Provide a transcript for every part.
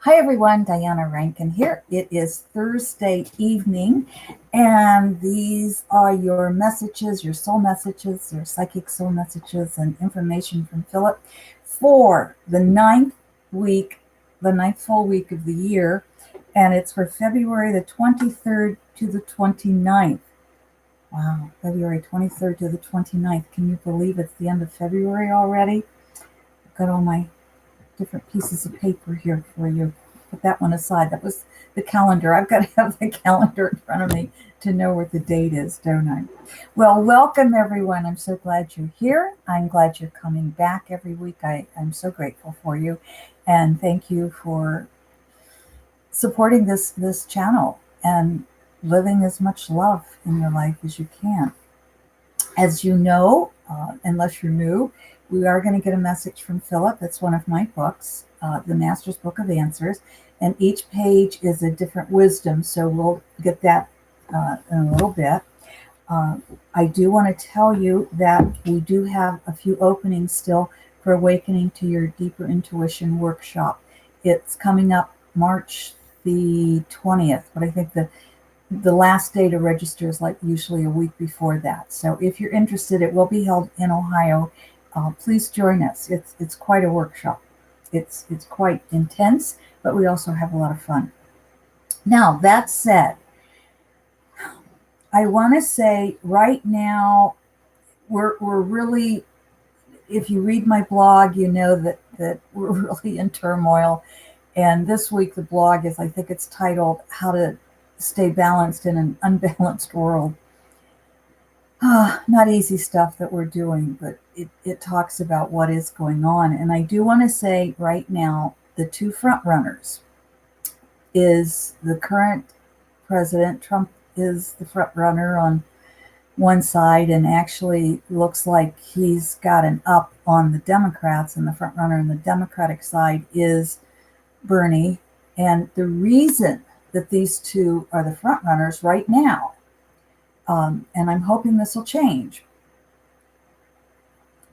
Hi everyone, Diana Rankin here. It is Thursday evening, and these are your messages, your soul messages, your psychic soul messages, and information from Phillip for the week, the ninth full week of the year, and it's for February the 23rd to the 29th. Wow, February 23rd to the 29th. Can you believe it's the end of February already? I've got all my different pieces of paper here for you. Put that one aside. That was the calendar. I've got to have the calendar in front of me to know what the date is, don't I? Well, welcome everyone. I'm so glad you're here. I'm glad you're coming back every week. I'm so grateful for you. And thank you for supporting this channel and living as much love in your life as you can. As you know, unless you're new, we are going to get a message from Phillip. It's one of my books, The Master's Book of Answers, and each page is a different wisdom. So we'll get that in a little bit. I do want to tell you that we do have a few openings still for Awakening to Your Deeper Intuition workshop. It's coming up March the 20th, but I think the last day to register is like usually a week before that. So if you're interested, it will be held in Ohio. Please join us. It's quite a workshop. It's quite intense, but we also have a lot of fun. Now, that said, I want to say right now we're really, if you read my blog, you know that we're really in turmoil. And this week the blog is, I think it's titled How to Stay Balanced in an Unbalanced World. Not easy stuff that we're doing, but it talks about what is going on. And I do want to say right now, the two front runners is the current president. Trump is the front runner on one side, and actually looks like he's got an up on the Democrats, and the front runner on the Democratic side is Bernie. And the reason that these two are the front runners right now, and I'm hoping this will change,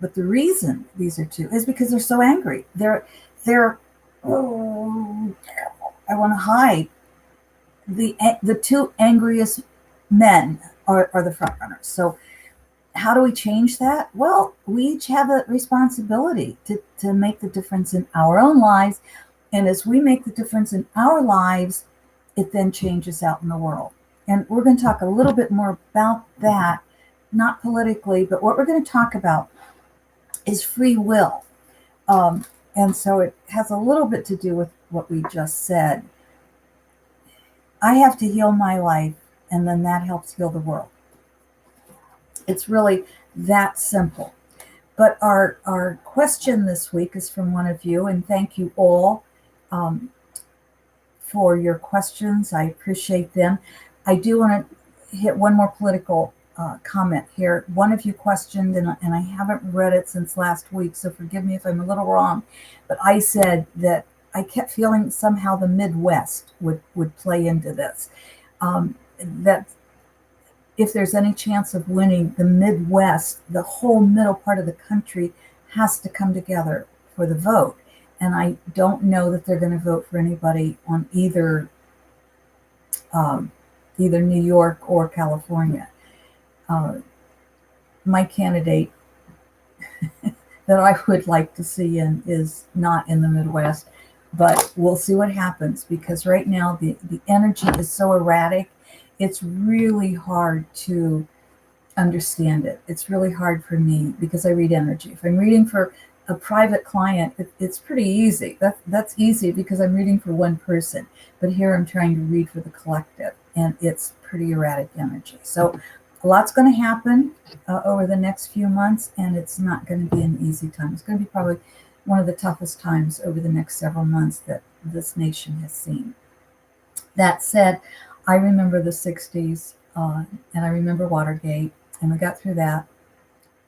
but the reason these are two is because they're so angry. They're oh, I want to hide. The two angriest men are the front runners. So how do we change that? Well, we each have a responsibility to make the difference in our own lives. And as we make the difference in our lives, it then changes out in the world. And we're going to talk a little bit more about that, not politically, but what we're going to talk about is free will. And so it has a little bit to do with what we just said. I have to heal my life, and then that helps heal the world. It's really that simple. But our question this week is from one of you, and thank you all for your questions. I appreciate them. I do want to hit one more political comment here. One of you questioned, and I haven't read it since last week, so forgive me if I'm a little wrong, but I said that I kept feeling somehow the Midwest would play into this. That if there's any chance of winning the Midwest, the whole middle part of the country has to come together for the vote. And I don't know that they're going to vote for anybody on either New York or California. My candidate that I would like to see in is not in the Midwest, but we'll see what happens, because right now the energy is so erratic. It's really hard to understand it. It's really hard for me because I read energy. If I'm reading for a private client, it's pretty easy. That's easy because I'm reading for one person. But here I'm trying to read for the collective, and it's pretty erratic energy. So a lot's going to happen over the next few months, and it's not going to be an easy time. It's going to be probably one of the toughest times over the next several months that this nation has seen. That said, I remember the 60s, and I remember Watergate, and we got through that.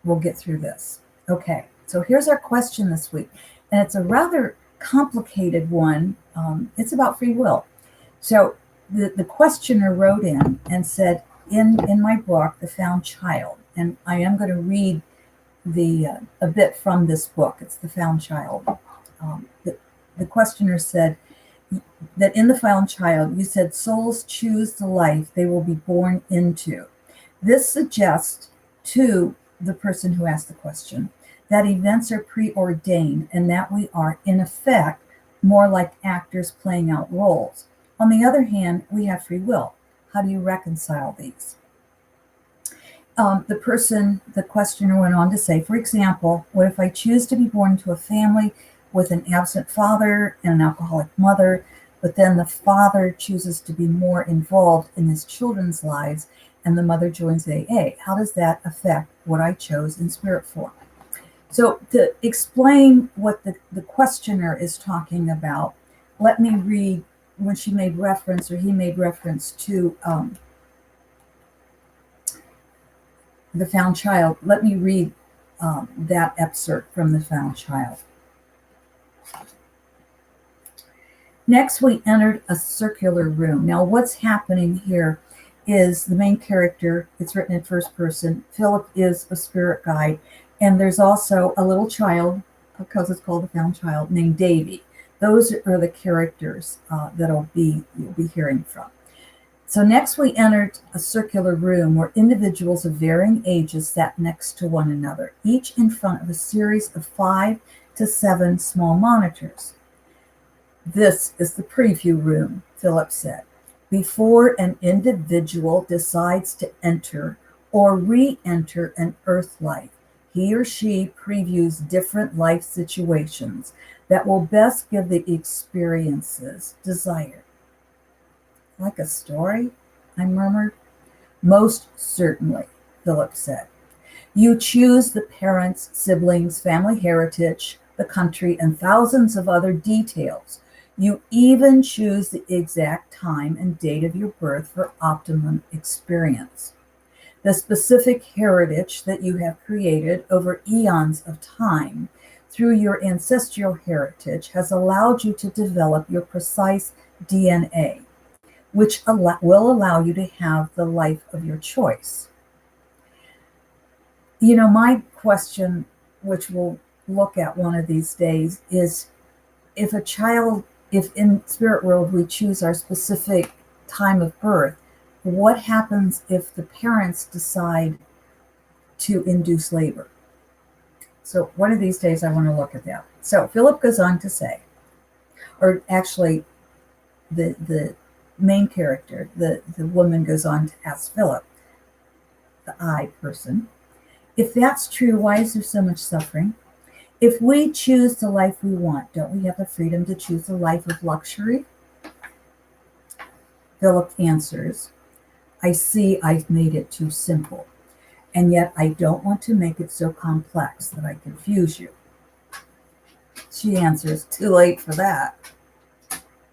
We'll get through this. Okay, so here's our question this week, and it's a rather complicated one. It's about free will. So the questioner wrote in and said, in my book, The Found Child, and I am going to read a bit from this book. It's The Found Child. The questioner said, that in the found child, you said souls choose the life they will be born into. This suggests to the person who asked the question that events are preordained and that we are, in effect, more like actors playing out roles. On the other hand, we have free will. How do you reconcile these? The questioner went on to say, for example, what if I choose to be born into a family with an absent father and an alcoholic mother, but then the father chooses to be more involved in his children's lives and the mother joins AA? How does that affect what I chose in spirit form? So to explain what the questioner is talking about, let me read when she made reference, or he made reference to the found child. Let me read that excerpt from the found child. Next, we entered a circular room. Now, what's happening here is the main character, it's written in first person. Philip is a spirit guide, and there's also a little child, because it's called the found child, named Davy. Those are the characters that you'll be hearing from. So next we entered a circular room where individuals of varying ages sat next to one another, each in front of a series of 5 to 7 small monitors. This is the preview room, Phillip said. Before an individual decides to enter or re-enter an Earth life, he or she previews different life situations that will best give the experiences desired. Like a story? I murmured. Most certainly, Phillip said. You choose the parents, siblings, family heritage, the country, and thousands of other details. You even choose the exact time and date of your birth for optimum experience. The specific heritage that you have created over eons of time through your ancestral heritage has allowed you to develop your precise DNA, which will allow you to have the life of your choice. You know, my question, which we'll look at one of these days, is if in spirit world we choose our specific time of birth, what happens if the parents decide to induce labor? So one of these days I want to look at that. So Philip goes on to say, or actually the main character, the woman goes on to ask Philip, the I person, if that's true, why is there so much suffering? If we choose the life we want, don't we have the freedom to choose the life of luxury? Philip answers, I see I've made it too simple, and yet I don't want to make it so complex that I confuse you. She answers, too late for that.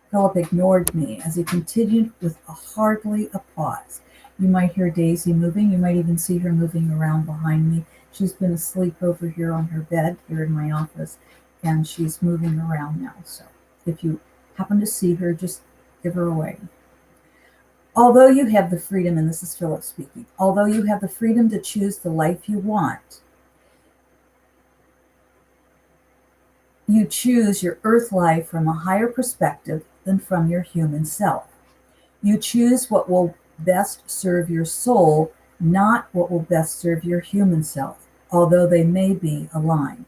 Philip ignored me as he continued with hardly a pause. You might hear Daisy moving. You might even see her moving around behind me. She's been asleep over here on her bed here in my office, and she's moving around now. So if you happen to see her, just give her away. Although you have the freedom, and this is Philip speaking, although you have the freedom to choose the life you want, you choose your earth life from a higher perspective than from your human self. You choose what will best serve your soul, not what will best serve your human self, although they may be aligned.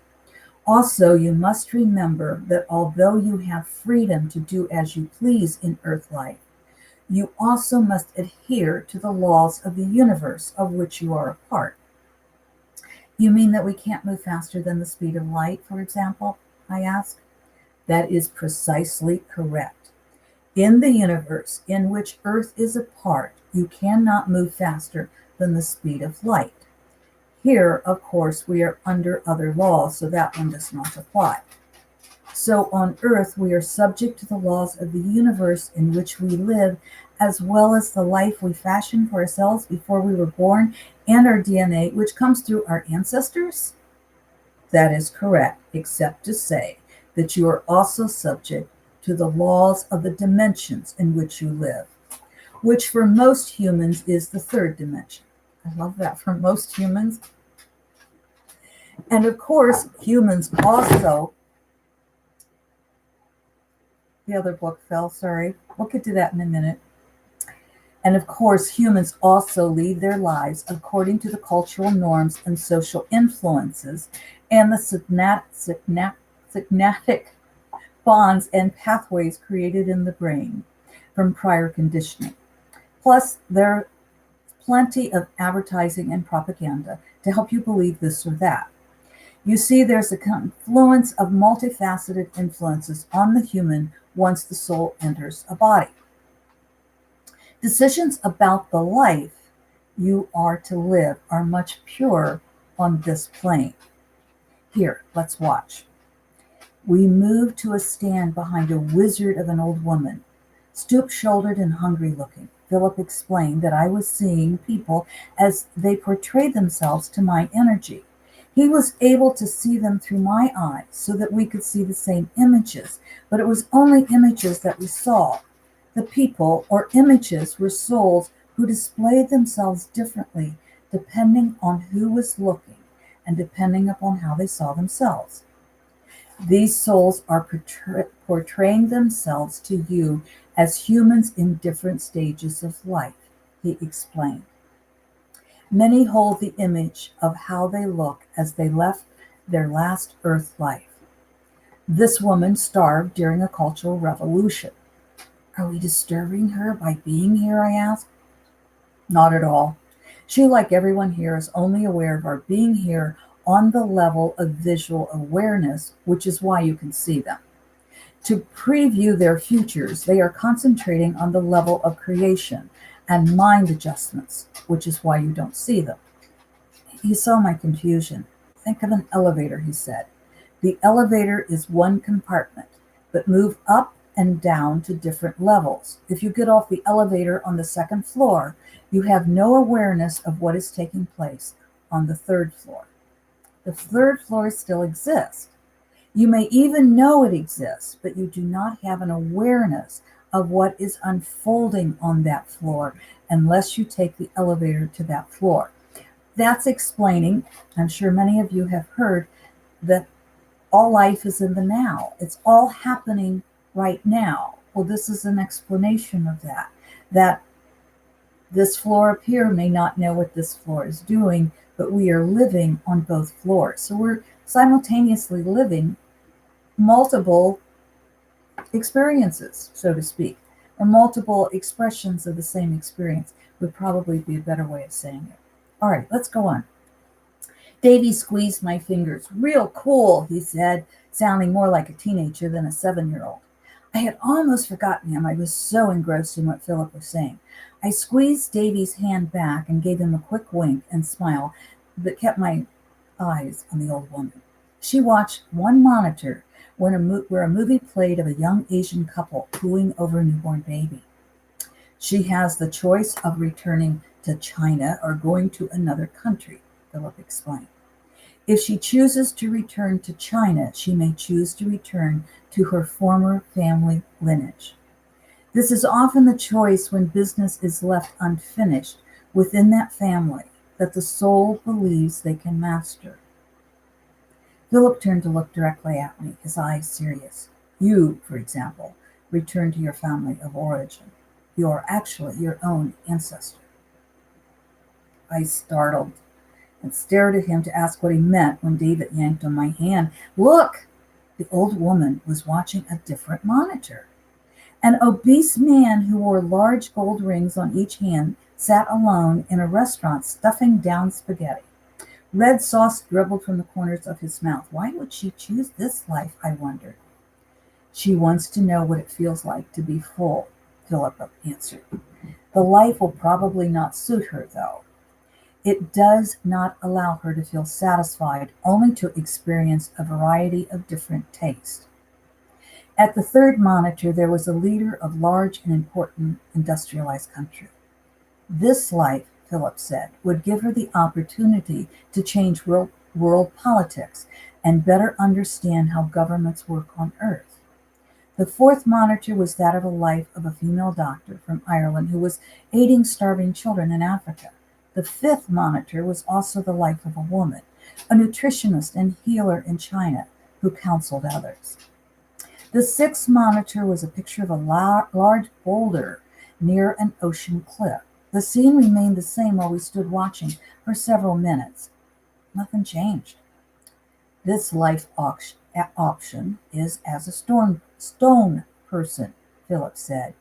Also, you must remember that although you have freedom to do as you please in earth life, you also must adhere to the laws of the universe of which you are a part. You mean that we can't move faster than the speed of light, for example? I asked. That is precisely correct. In the universe in which Earth is a part, you cannot move faster than the speed of light. Here, of course, we are under other laws, so that one does not apply. So on Earth, we are subject to the laws of the universe in which we live, as well as the life we fashioned for ourselves before we were born, and our DNA, which comes through our ancestors? That is correct, except to say that you are also subject to the laws of the dimensions in which you live, which for most humans is the third dimension. I love that, for most humans. And of course, humans also The other book fell, sorry. We'll get to that in a minute. And of course, humans also lead their lives according to the cultural norms and social influences and the synaptic bonds and pathways created in the brain from prior conditioning. Plus, there's plenty of advertising and propaganda to help you believe this or that. You see, there's a confluence of multifaceted influences on the human once the soul enters a body. Decisions about the life you are to live are much purer on this plane. Here, let's watch. We moved to a stand behind a wizard of an old woman, stoop-shouldered and hungry-looking. Philip explained that I was seeing people as they portrayed themselves to my energy. He was able to see them through my eyes so that we could see the same images, but it was only images that we saw. The people or images were souls who displayed themselves differently depending on who was looking and depending upon how they saw themselves. These souls are portraying themselves to you as humans in different stages of life, he explained. Many hold the image of how they look as they left their last earth life. This woman starved during a cultural revolution. Are we disturbing her by being here? I asked. Not at all. She, like everyone here, is only aware of our being here on the level of visual awareness, which is why you can see them. To preview their futures, they are concentrating on the level of creation and mind adjustments, which is why you don't see them. He saw my confusion. Think of an elevator, he said. The elevator is one compartment, but move up and down to different levels. If you get off the elevator on the second floor, you have no awareness of what is taking place on the third floor. The third floor still exists. You may even know it exists, but you do not have an awareness of what is unfolding on that floor unless you take the elevator to that floor. That's explaining, I'm sure many of you have heard, that all life is in the now. It's all happening right now. Well, this is an explanation of that this floor up here may not know what this floor is doing, but we are living on both floors. So we're simultaneously living multiple experiences, so to speak, or multiple expressions of the same experience would probably be a better way of saying it. All right, let's go on. Davy squeezed my fingers. Real cool, he said, sounding more like a teenager than a 7-year-old. I had almost forgotten him. I was so engrossed in what Philip was saying. I squeezed Davy's hand back and gave him a quick wink and smile that kept my eyes on the old woman. She watched one monitor where a movie played of a young Asian couple cooing over a newborn baby. She has the choice of returning to China or going to another country, Philip explained. If she chooses to return to China, she may choose to return to her former family lineage. This is often the choice when business is left unfinished within that family that the soul believes they can master. Philip turned to look directly at me, his eyes serious. You, for example, return to your family of origin. You are actually your own ancestor. I startled and stared at him to ask what he meant when David yanked on my hand. Look! The old woman was watching a different monitor. An obese man who wore large gold rings on each hand sat alone in a restaurant stuffing down spaghetti. Red sauce dribbled from the corners of his mouth. Why would she choose this life, I wondered. She wants to know what it feels like to be full, Philip answered. The life will probably not suit her, though. It does not allow her to feel satisfied, only to experience a variety of different tastes. At the third monitor, there was a leader of large and important industrialized country. This life, Philip said, would give her the opportunity to change world politics and better understand how governments work on Earth. The fourth monitor was that of a life of a female doctor from Ireland who was aiding starving children in Africa. The fifth monitor was also the life of a woman, a nutritionist and healer in China who counseled others. The sixth monitor was a picture of a large boulder near an ocean cliff. The scene remained the same while we stood watching for several minutes. Nothing changed. This life option is as a stone person, Phillip said.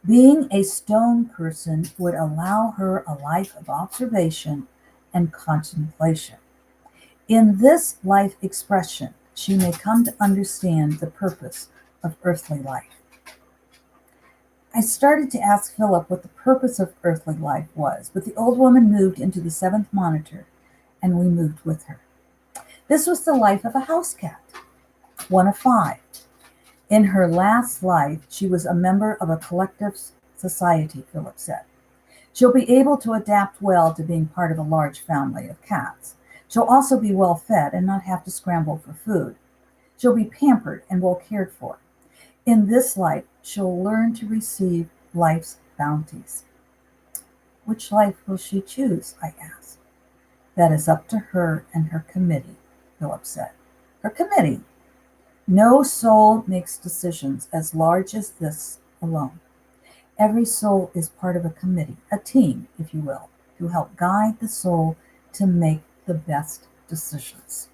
Being a stone person would allow her a life of observation and contemplation. In this life expression, she may come to understand the purpose of earthly life. I started to ask Philip what the purpose of earthly life was, but the old woman moved into the seventh monitor, and we moved with her. This was the life of a house cat, one of 5. In her last life, she was a member of a collective society, Philip said. She'll be able to adapt well to being part of a large family of cats. She'll also be well fed and not have to scramble for food. She'll be pampered and well cared for. In this life, she'll learn to receive life's bounties. Which life will she choose? I asked. That is up to her and her committee, Philip said. Her committee. No soul makes decisions as large as this alone. Every soul is part of a committee, a team, if you will, to help guide the soul to make the best decisions.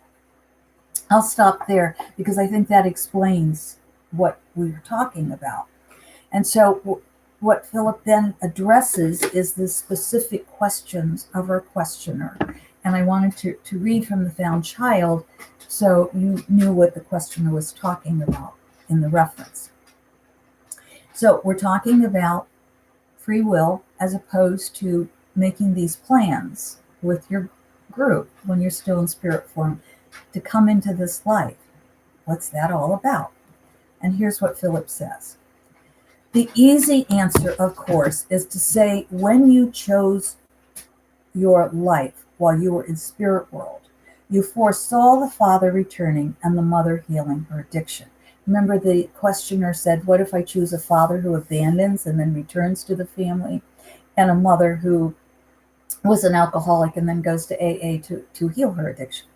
I'll stop there because I think that explains what we were talking about. And so what Philip then addresses is the specific questions of our questioner. And I wanted to read from the Found Child so you knew what the questioner was talking about in the reference. So we're talking about free will as opposed to making these plans with your group when you're still in spirit form to come into this life. What's that all about? And here's what Philip says. The easy answer, of course, is to say when you chose your life while you were in spirit world, you foresaw the father returning and the mother healing her addiction. Remember, the questioner said, what if I choose a father who abandons and then returns to the family, and a mother who was an alcoholic and then goes to AA to heal her addiction?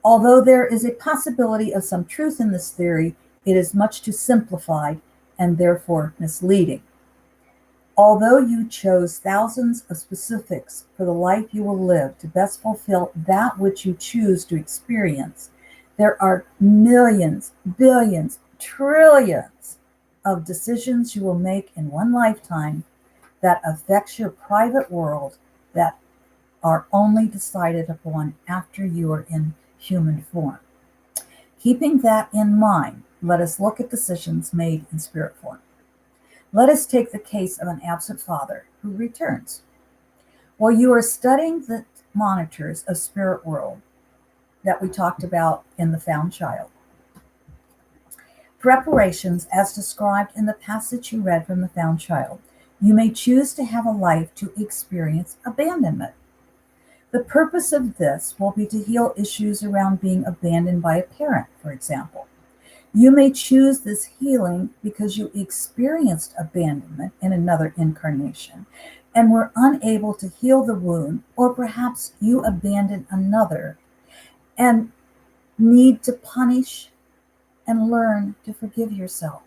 Although there is a possibility of some truth in this theory, it is much too simplified and therefore misleading. Although you chose thousands of specifics for the life you will live to best fulfill that which you choose to experience, there are millions, billions, trillions of decisions you will make in one lifetime that affects your private world that are only decided upon after you are in human form. Keeping that in mind, let us look at decisions made in spirit form. Let us take the case of an absent father who returns. While you are studying the monitors of spirit world that we talked about in the Found Child, preparations as described in the passage you read from the Found Child, you may choose to have a life to experience abandonment. The purpose of this will be to heal issues around being abandoned by a parent, for example. You may choose this healing because you experienced abandonment in another incarnation and were unable to heal the wound, or perhaps you abandoned another and need to punish and learn to forgive yourself.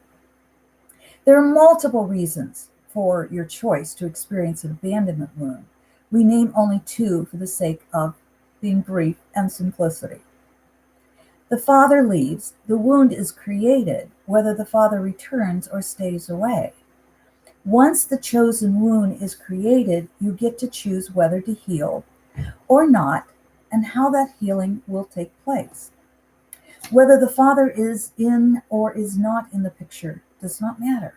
There are multiple reasons for your choice to experience an abandonment wound. We name only 2 for the sake of being brief and simplicity. The father leaves, the wound is created, whether the father returns or stays away. Once the chosen wound is created, you get to choose whether to heal or not, and how that healing will take place. Whether the father is in or is not in the picture does not matter.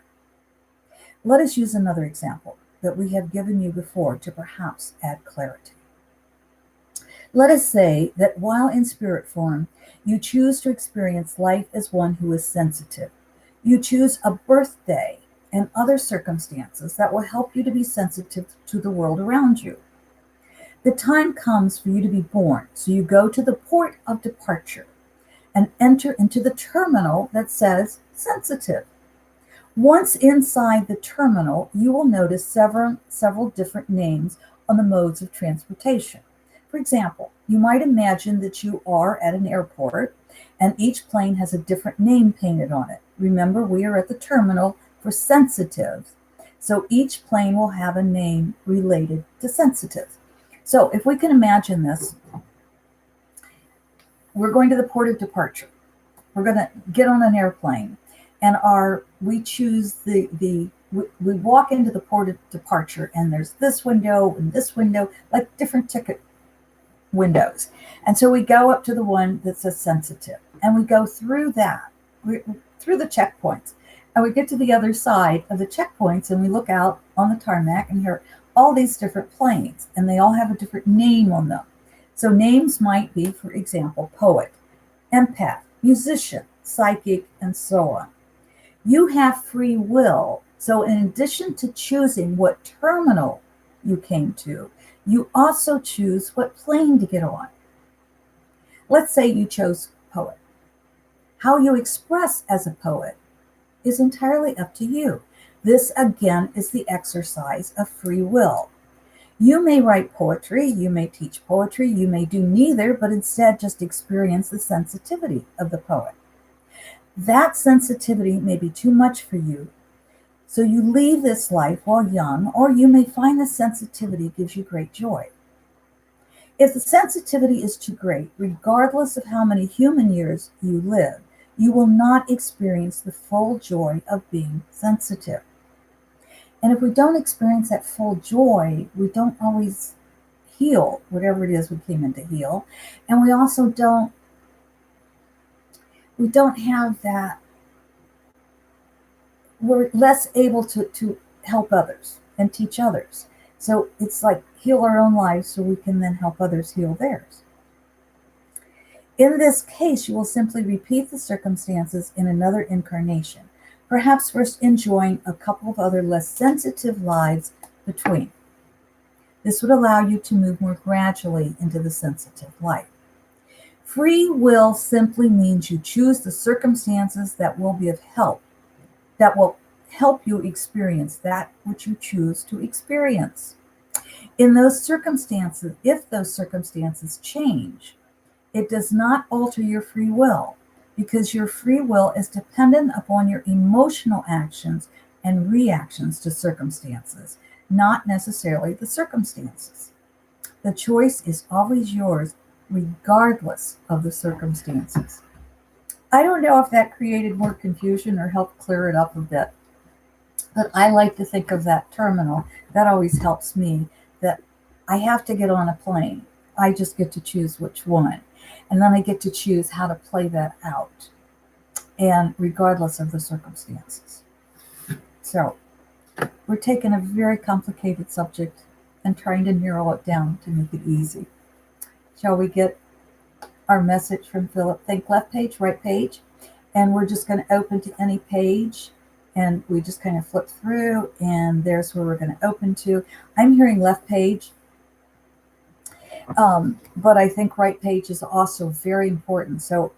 Let us use another example that we have given you before to perhaps add clarity. Let us say that while in spirit form, you choose to experience life as one who is sensitive. You choose a birthday and other circumstances that will help you to be sensitive to the world around you. The time comes for you to be born, so you go to the port of departure and enter into the terminal that says sensitive. Once inside the terminal, you will notice several different names on the modes of transportation. For example, you might imagine that you are at an airport and each plane has a different name painted on it. Remember, we are at the terminal for sensitive, so each plane will have a name related to sensitive. So if we can imagine this, we're going to the port of departure. We're going to get on an airplane, and we choose we walk into the port of departure, and there's this window and this window, like different ticket windows. And so we go up to the one that says sensitive, and we go through through the checkpoints, and we get to the other side of the checkpoints, and we look out on the tarmac and hear all these different planes, and they all have a different name on them. So names might be, for example, poet, empath, musician, psychic, and so on. You have free will. So in addition to choosing what terminal you came to, you also choose what plane to get on. Let's say you chose poet. How you express as a poet is entirely up to you. This, again, is the exercise of free will. You may write poetry, you may teach poetry, you may do neither, but instead just experience the sensitivity of the poet. That sensitivity may be too much for you, so you leave this life while young, or you may find the sensitivity gives you great joy. If the sensitivity is too great, regardless of how many human years you live, you will not experience the full joy of being sensitive. And if we don't experience that full joy, we don't always heal whatever it is we came in to heal. And we also don't have that, we're less able to help others and teach others. So it's like heal our own lives so we can then help others heal theirs. In this case, you will simply repeat the circumstances in another incarnation, perhaps first enjoying a couple of other less sensitive lives between. This would allow you to move more gradually into the sensitive life. Free will simply means you choose the circumstances that will be of help, that will help you experience that which you choose to experience. In those circumstances, if those circumstances change, it does not alter your free will, because your free will is dependent upon your emotional actions and reactions to circumstances, not necessarily the circumstances. The choice is always yours, regardless of the circumstances. I don't know if that created more confusion or helped clear it up a bit, but I like to think of that terminal. That always helps me, that I have to get on a plane. I just get to choose which one. And then I get to choose how to play that out, and regardless of the circumstances. So we're taking a very complicated subject and trying to narrow it down to make it easy. Shall we get our message from Phillip? Think left page, right page, and we're just going to open to any page, and we just kind of flip through, and there's where we're going to open to. I'm hearing left page, but I think right page is also very important. So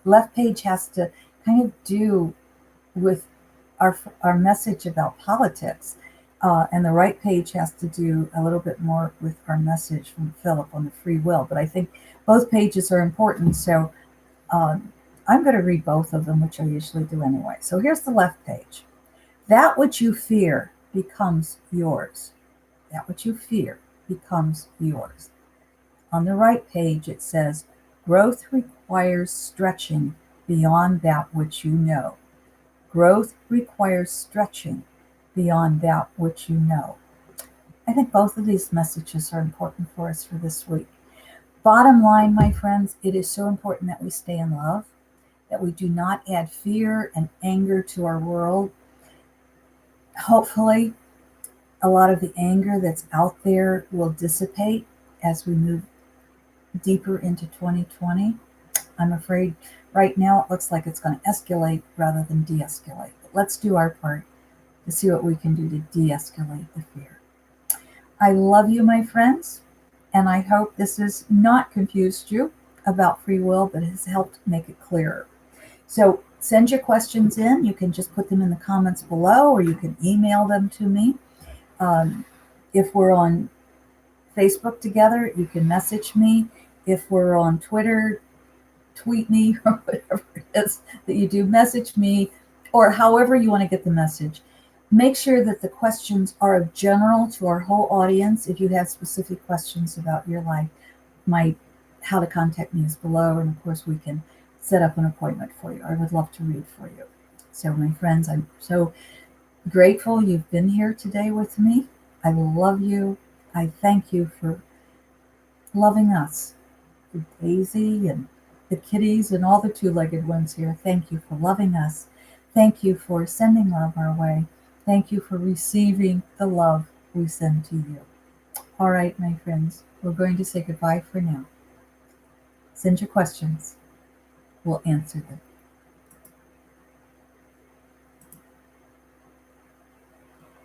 left page has to kind of do with our message about politics, and the right page has to do a little bit more with our message from Phillip on the free will. But I think both pages are important, so I'm going to read both of them, which I usually do anyway. So here's the left page. That which you fear becomes yours. That which you fear becomes yours. On the right page, it says, growth requires stretching beyond that which you know. Growth requires stretching beyond that which you know. I think both of these messages are important for us for this week. Bottom line, my friends, it is so important that we stay in love, that we do not add fear and anger to our world. Hopefully, a lot of the anger that's out there will dissipate as we move deeper into 2020. I'm afraid right now it looks like it's going to escalate rather than de-escalate. But let's do our part to see what we can do to de-escalate the fear. I love you, my friends, and I hope this has not confused you about free will, but has helped make it clearer. So send your questions in. You can just put them in the comments below, or you can email them to me. If we're on Facebook together, you can message me. If we're on Twitter, tweet me or whatever it is that you do, message me, or however you want to get the message. Make sure that the questions are of general to our whole audience. If you have specific questions about your life, my how to contact me is below, and of course we can set up an appointment for you. I would love to read for you. So my friends, I'm so grateful you've been here today with me. I love you. I thank you for loving us, the Daisy and the kitties and all the two-legged ones here. Thank you for loving us. Thank you for sending love our way. Thank you for receiving the love we send to you. All right, my friends, we're going to say goodbye for now. Send your questions. We'll answer them.